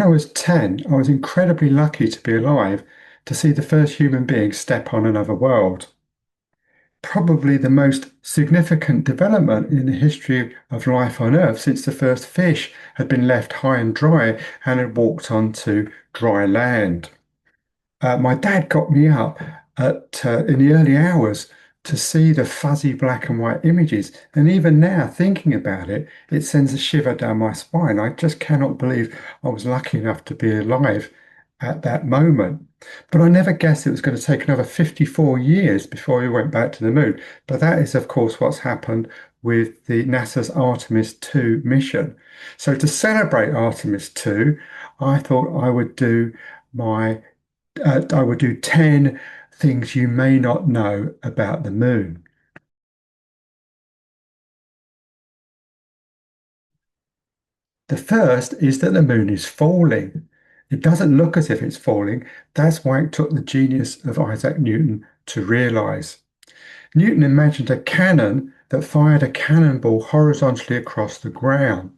I was 10, I was incredibly lucky to be alive to see the first human being step on another world. Probably the most significant development in the history of life on Earth since the first fish had been left high and dry and had walked onto dry land. My dad got me up in the early hours to see the fuzzy black and white images. And even now, thinking about it, it sends a shiver down my spine. I just cannot believe I was lucky enough to be alive at that moment. But I never guessed it was going to take another 54 years before we went back to the moon. But that is, of course, what's happened with the NASA's Artemis 2 mission. So to celebrate Artemis 2, I thought my I would do 10 things you may not know about the moon. The first is that the moon is falling. It doesn't look as if it's falling. That's why it took the genius of Isaac Newton to realize. Newton imagined a cannon that fired a cannonball horizontally across the ground.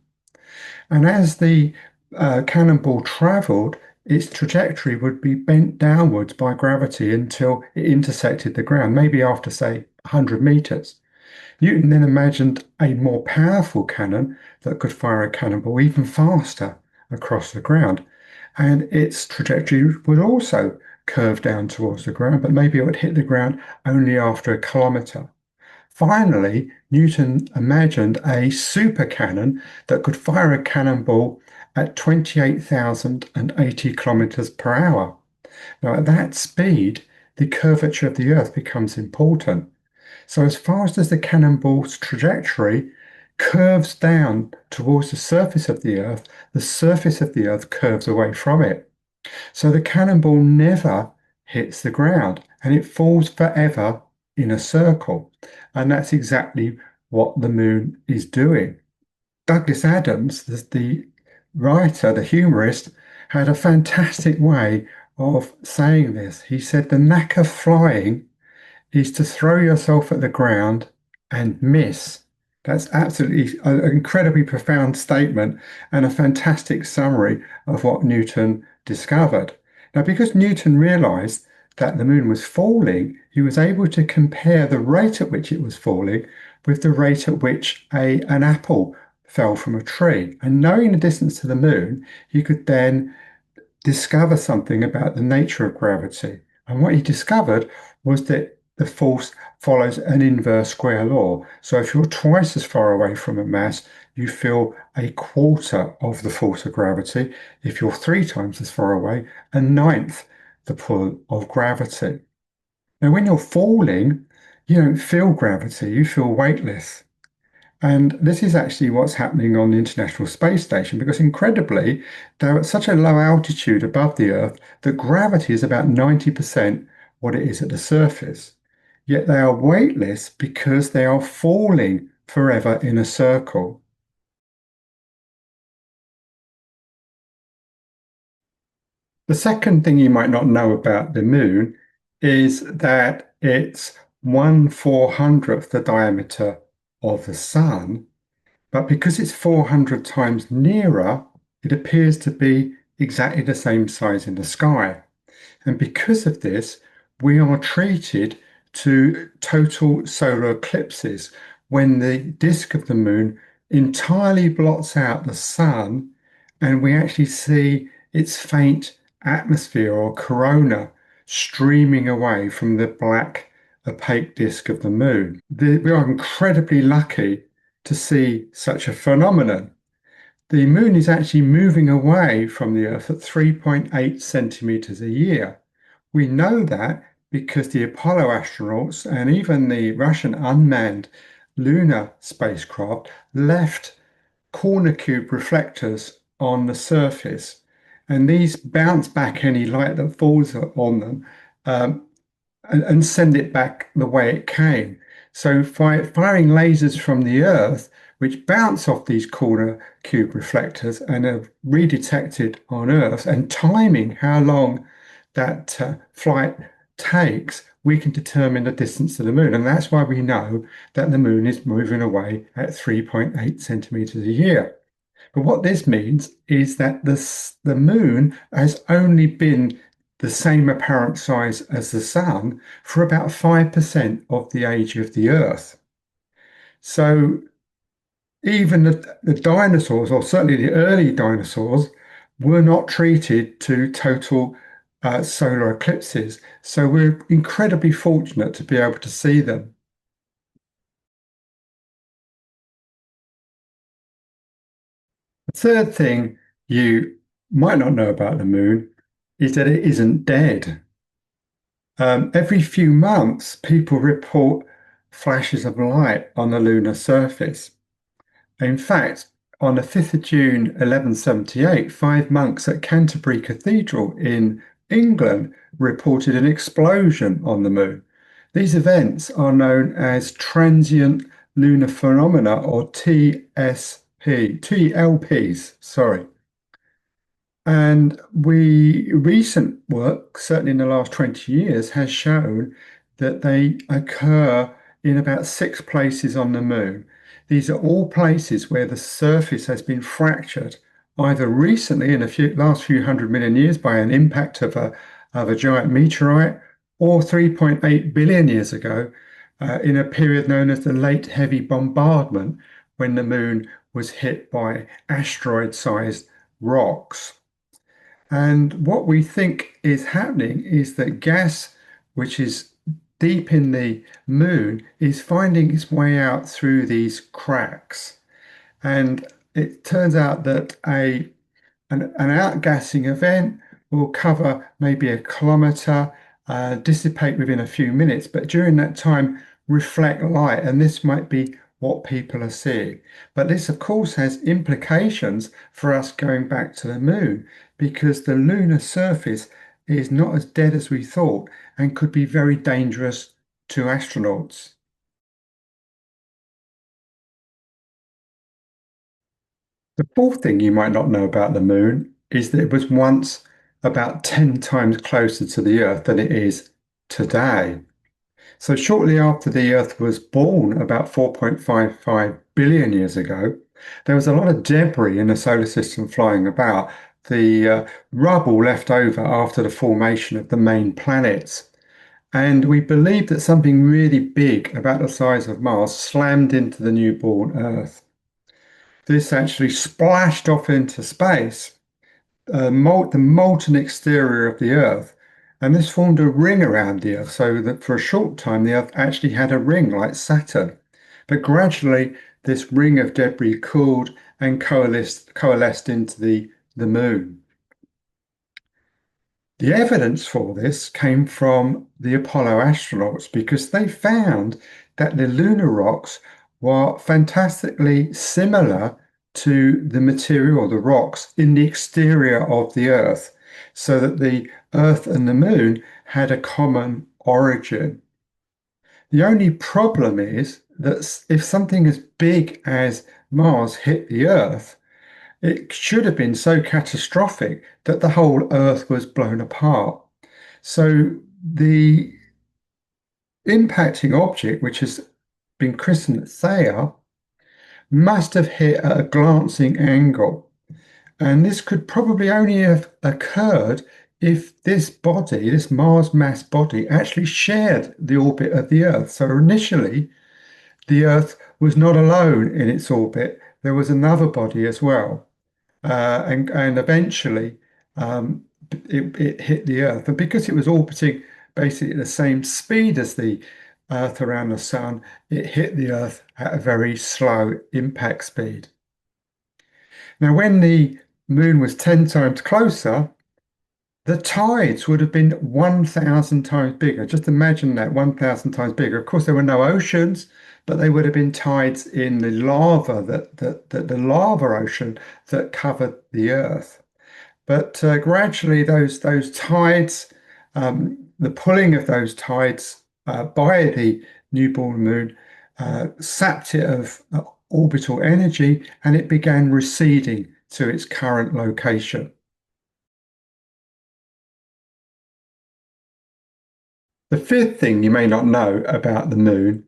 And as the cannonball traveled, its trajectory would be bent downwards by gravity until it intersected the ground, maybe after, say, 100 meters. Newton then imagined a more powerful cannon that could fire a cannonball even faster across the ground. And its trajectory would also curve down towards the ground, but maybe it would hit the ground only after a kilometer. Finally, Newton imagined a super cannon that could fire a cannonball at 28,080 kilometers per hour. Now, at that speed, the curvature of the Earth becomes important. So, as fast as the cannonball's trajectory curves down towards the surface of the Earth curves away from it. So, the cannonball never hits the ground and it falls forever in a circle. And that's exactly what the moon is doing. Douglas Adams, the writer, the humorist, had a fantastic way of saying this. He said, "The knack of flying is to throw yourself at the ground and miss." That's absolutely an incredibly profound statement and a fantastic summary of what Newton discovered. Now, because Newton realized that the moon was falling, he was able to compare the rate at which it was falling with the rate at which an apple fell from a tree. And knowing the distance to the moon, he could then discover something about the nature of gravity. And what he discovered was that the force follows an inverse square law. So if you're twice as far away from a mass, you feel a quarter of the force of gravity. If you're three times as far away, a ninth the pull of gravity. Now, when you're falling, you don't feel gravity, you feel weightless. And this is actually what's happening on the International Space Station because incredibly, they're at such a low altitude above the Earth that gravity is about 90% what it is at the surface. Yet they are weightless because they are falling forever in a circle. The second thing you might not know about the moon is that it's 1/400th the diameter of the sun. But because it's 400 times nearer, it appears to be exactly the same size in the sky. And because of this, we are treated to total solar eclipses when the disk of the moon entirely blots out the sun and we actually see its faint atmosphere or corona streaming away from the black opaque disk of the moon. We are incredibly lucky to see such a phenomenon. The moon is actually moving away from the Earth at 3.8 centimeters a year. We know that because the Apollo astronauts and even the Russian unmanned lunar spacecraft left corner cube reflectors on the surface, and these bounce back any light that falls on them and send it back the way it came. So firing lasers from the Earth, which bounce off these corner cube reflectors and are redetected on Earth, and timing how long that flight takes, we can determine the distance to the moon. And that's why we know that the moon is moving away at 3.8 centimeters a year. But what this means is that the moon has only been the same apparent size as the sun for about 5% of the age of the Earth. So even the dinosaurs, or certainly the early dinosaurs, were not treated to total solar eclipses. So we're incredibly fortunate to be able to see them. The third thing you might not know about the moon is that it isn't dead. Every few months, people report flashes of light on the lunar surface. In fact, on the 5th of June 1178, five monks at Canterbury Cathedral in England reported an explosion on the moon. These events are known as transient lunar phenomena, or TLPs, sorry. And recent work, certainly in the last 20 years, has shown that they occur in about six places on the moon. These are all places where the surface has been fractured, either recently in the last few 100 million years by an impact of a giant meteorite, or 3.8 billion years ago in a period known as the late heavy bombardment, when the moon was hit by asteroid-sized rocks. And what we think is happening is that gas, which is deep in the moon, is finding its way out through these cracks. And it turns out that an outgassing event will cover maybe a kilometer, dissipate within a few minutes, but during that time, reflect light. And this might be what people are seeing. But this, of course, has implications for us going back to the moon because the lunar surface is not as dead as we thought and could be very dangerous to astronauts. The fourth thing you might not know about the moon is that it was once about 10 times closer to the Earth than it is today. So, shortly after the Earth was born, about 4.55 billion years ago, there was a lot of debris in the solar system flying about, the rubble left over after the formation of the main planets. And we believe that something really big, about the size of Mars, slammed into the newborn Earth. This actually splashed off into space, the molten exterior of the Earth, and this formed a ring around the Earth, so that for a short time the Earth actually had a ring like Saturn. But gradually, this ring of debris cooled and coalesced into the moon. The evidence for this came from the Apollo astronauts because they found that the lunar rocks were fantastically similar to the material or the rocks in the exterior of the Earth, so that the Earth and the moon had a common origin. The only problem is that if something as big as Mars hit the Earth, it should have been so catastrophic that the whole Earth was blown apart. So the impacting object, which has been christened Theia, must have hit at a glancing angle. And this could probably only have occurred if this body, this Mars mass body, actually shared the orbit of the Earth. So initially, the Earth was not alone in its orbit, there was another body as well. And eventually it hit the Earth. And because it was orbiting basically at the same speed as the Earth around the Sun, it hit the Earth at a very slow impact speed. Now, when the Moon was 10 times closer, the tides would have been 1,000 times bigger. Just imagine that, 1,000 times bigger. Of course, there were no oceans, but they would have been tides in the lava, the lava ocean that covered the Earth. But gradually, those tides, the pulling of those tides by the newborn moon, sapped it of orbital energy, and it began receding to its current location. The fifth thing you may not know about the moon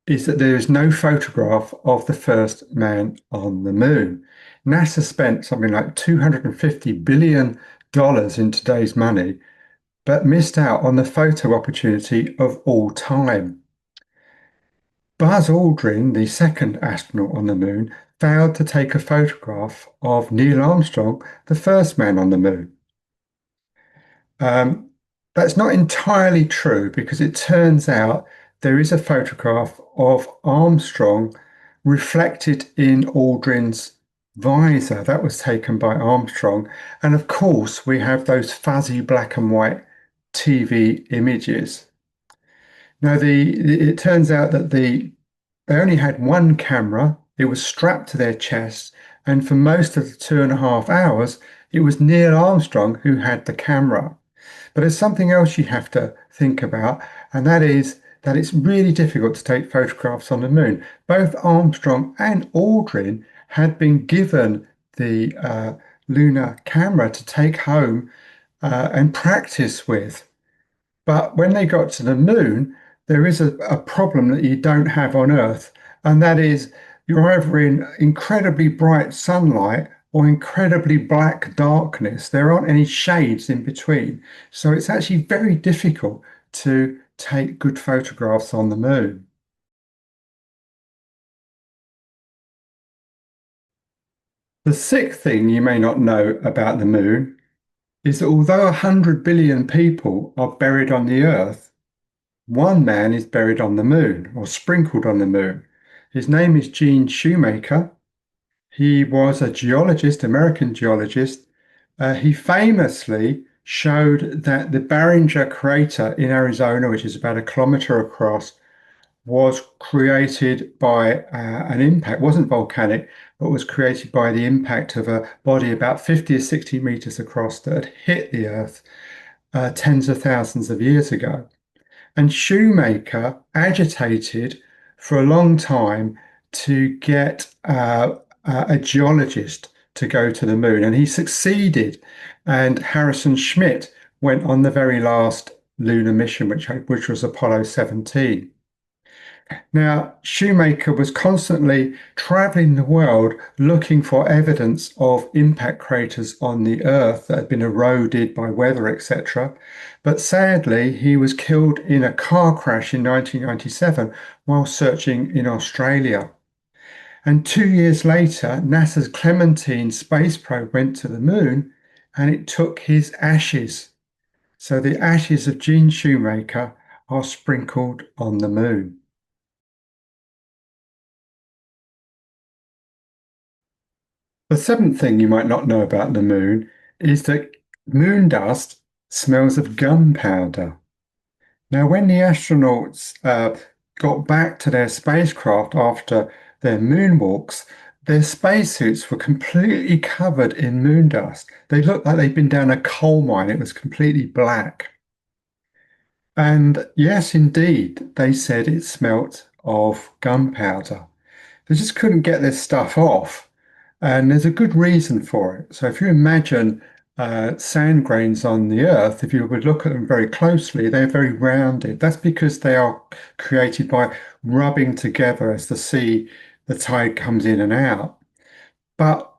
is that there is no photograph of the first man on the moon. NASA spent something like $250 billion in today's money, but missed out on the photo opportunity of all time. Buzz Aldrin, the second astronaut on the moon, failed to take a photograph of Neil Armstrong, the first man on the moon. Um, that's not entirely true because it turns out there is a photograph of Armstrong reflected in Aldrin's visor. That was taken by Armstrong. And of course, we have those fuzzy black and white TV images. Now, it turns out that they only had one camera. It was strapped to their chest, and for most of the 2.5 hours, it was Neil Armstrong who had the camera. But there's something else you have to think about, and that is that it's really difficult to take photographs on the moon. Both Armstrong and Aldrin had been given the lunar camera to take home and practice with. But when they got to the moon, there is a problem that you don't have on Earth, and that is you're either in incredibly bright sunlight or incredibly black darkness. There aren't any shades in between. So it's actually very difficult to take good photographs on the moon. The sixth thing you may not know about the moon is that although 100 billion people are buried on the Earth, one man is buried on the moon or sprinkled on the moon. His name is Gene Shoemaker. He was a geologist, American geologist. He famously showed that the Barringer crater in Arizona, which is about a kilometer across, was created by an impact, wasn't volcanic, but was created by the impact of a body about 50 or 60 meters across that had hit the Earth tens of thousands of years ago. And Shoemaker agitated for a long time to get a geologist to go to the moon, and he succeeded. And Harrison Schmitt went on the very last lunar mission, which was Apollo 17. Now, Shoemaker was constantly traveling the world looking for evidence of impact craters on the Earth that had been eroded by weather, etc. But sadly, he was killed in a car crash in 1997 while searching in Australia. And 2 years later, NASA's Clementine space probe went to the moon and it took his ashes. So the ashes of Gene Shoemaker are sprinkled on the moon. The seventh thing you might not know about the moon is that moon dust smells of gunpowder. Now, when the astronauts got back to their spacecraft after their moonwalks, their spacesuits were completely covered in moon dust. They looked like they'd been down a coal mine. It was completely black. And yes, indeed, they said it smelt of gunpowder. They just couldn't get this stuff off. And there's a good reason for it. So if you imagine sand grains on the Earth, if you would look at them very closely, they're very rounded. That's because they are created by rubbing together as the tide comes in and out. But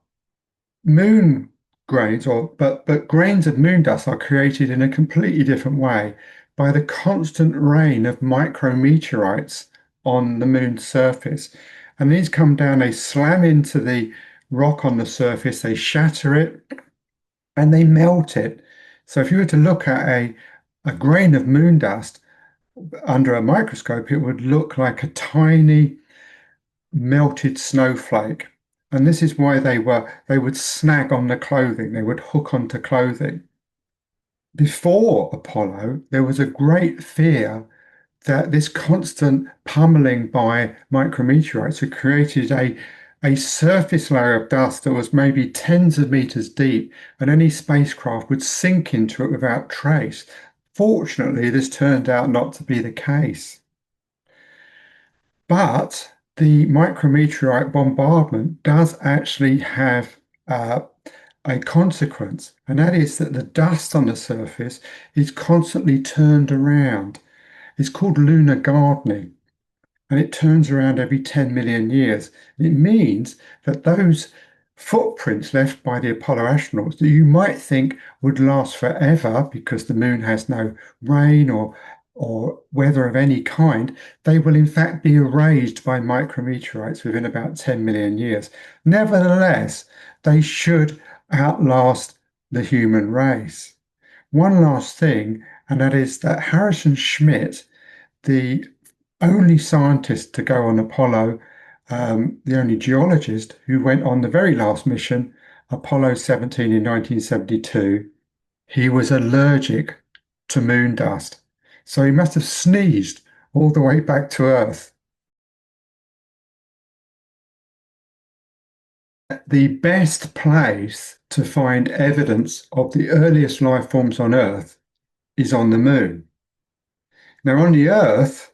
moon grains, but grains of moon dust are created in a completely different way by the constant rain of micrometeorites on the moon's surface. And these come down, they slam into the rock on the surface, they shatter it, and they melt it. So if you were to look at a grain of moon dust under a microscope, it would look like a tiny melted snowflake. And this is why they would snag on the clothing, they would hook onto clothing. Before Apollo, there was a great fear that this constant pummeling by micrometeorites had created a surface layer of dust that was maybe tens of meters deep, and any spacecraft would sink into it without trace. Fortunately, this turned out not to be the case. But the micrometeorite bombardment does actually have a consequence, and that is that the dust on the surface is constantly turned around. It's called lunar gardening. and it turns around every 10 million years. It means that those footprints left by the Apollo astronauts that you might think would last forever because the moon has no rain or weather of any kind, they will in fact be erased by micrometeorites within about 10 million years. Nevertheless, they should outlast the human race. One last thing, and that is that Harrison Schmitt, the only scientist to go on Apollo, the only geologist who went on the very last mission, Apollo 17 in 1972, he was allergic to moon dust. So he must have sneezed all the way back to Earth. The best place to find evidence of the earliest life forms on Earth is on the moon. Now, on the Earth,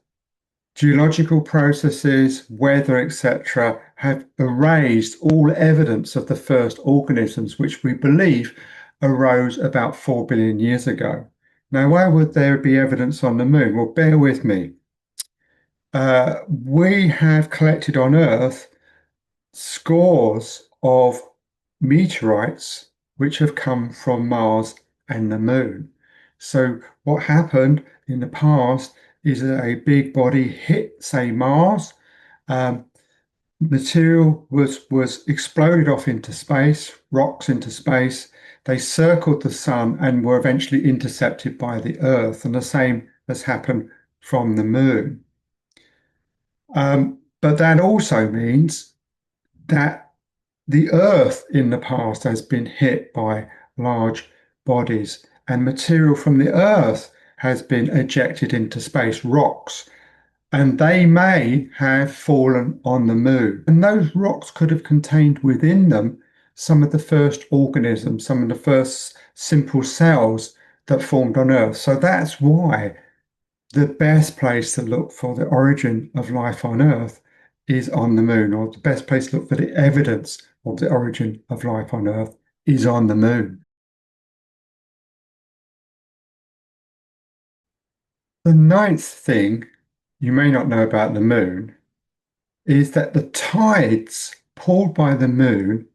geological processes, weather, etc., have erased all evidence of the first organisms, which we believe arose about 4 billion years ago. Now, why would there be evidence on the moon? Well, bear with me. We have collected on Earth scores of meteorites which have come from Mars and the moon. So what happened in the past is that a big body hit, say, Mars. Um, Material was exploded off into space, rocks into space. They circled the sun and were eventually intercepted by the Earth, and the same has happened from the moon. But that also means that the Earth in the past has been hit by large bodies, and material from the Earth has been ejected into space, rocks, and they may have fallen on the moon. And those rocks could have contained within them some of the first organisms, some of the first simple cells that formed on Earth. So that's why the best place to look for the origin of life on Earth is on the moon, or the best place to look for the evidence of the origin of life on Earth is on the moon. The ninth thing you may not know about the moon is that the tides pulled by the moon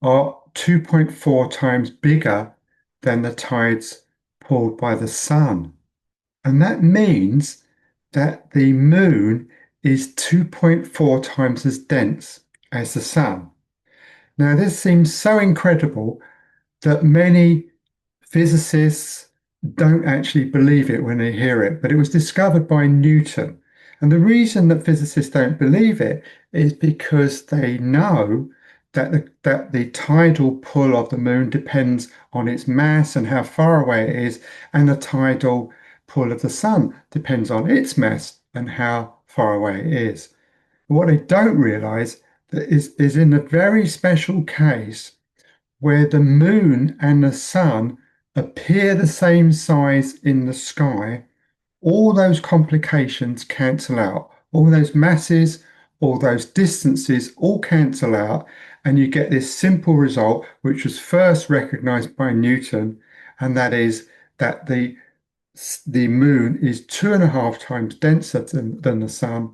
are 2.4 times bigger than the tides pulled by the sun. And that means that the moon is 2.4 times as dense as the sun. Now, this seems so incredible that many physicists don't actually believe it when they hear it, but it was discovered by Newton. And the reason that physicists don't believe it is because they know that the tidal pull of the moon depends on its mass and how far away it is, and the tidal pull of the sun depends on its mass and how far away it is. But what they don't realize is in a very special case where the moon and the sun appear the same size in the sky, all those complications cancel out. All those masses, all those distances all cancel out, and you get this simple result, which was first recognized by Newton, and that is that the moon is 2.5 times denser than the sun.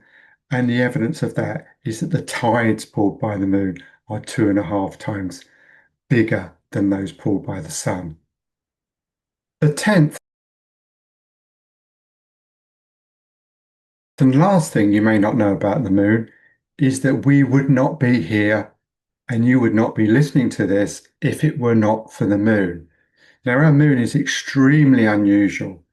And the evidence of that is that the tides pulled by the moon are 2.5 times bigger than those pulled by the sun. The 10th and last thing you may not know about the moon is that we would not be here and you would not be listening to this if it were not for the moon. Now, our moon is extremely unusual.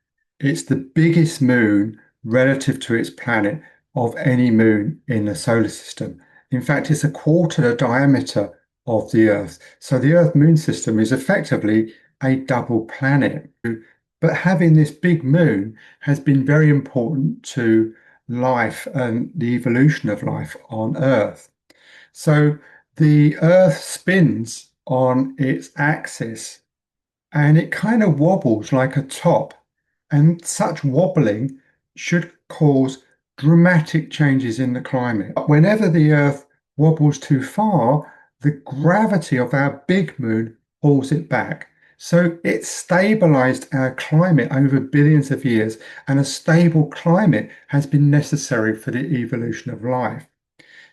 It's the biggest moon relative to its planet of any moon in the solar system. In fact, it's a quarter the diameter of the Earth. So the Earth moon system is effectively a double planet. But having this big moon has been very important to life and the evolution of life on Earth. So the Earth spins on its axis and it kind of wobbles like a top. And such wobbling should cause dramatic changes in the climate. Whenever the Earth wobbles too far, the gravity of our big moon pulls it back. So it stabilized our climate over billions of years, and a stable climate has been necessary for the evolution of life.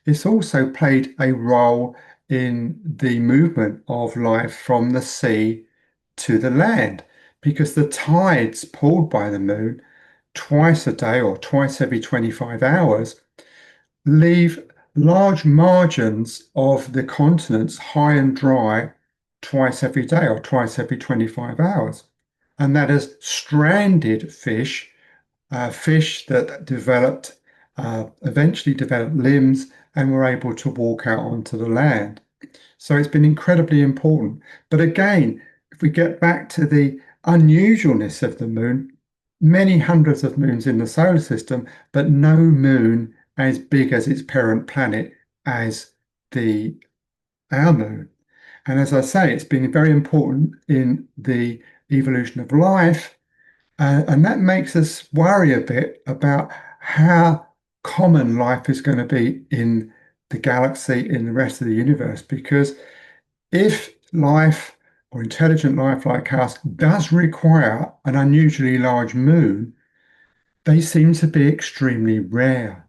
It's also played a role in the movement of life from the sea to the land because the tides pulled by the moon twice a day or twice every 25 hours leave large margins of the continents high and dry twice every day or twice every 25 hours. And that has stranded fish that eventually developed limbs and were able to walk out onto the land. So it's been incredibly important. But again, if we get back to the unusualness of the moon, many hundreds of moons in the solar system, but no moon as big as its parent planet as the our moon. And as I say, it's been very important in the evolution of life, and that makes us worry a bit about how common life is going to be in the galaxy, in the rest of the universe, because if life or intelligent life like us does require an unusually large moon, they seem to be extremely rare.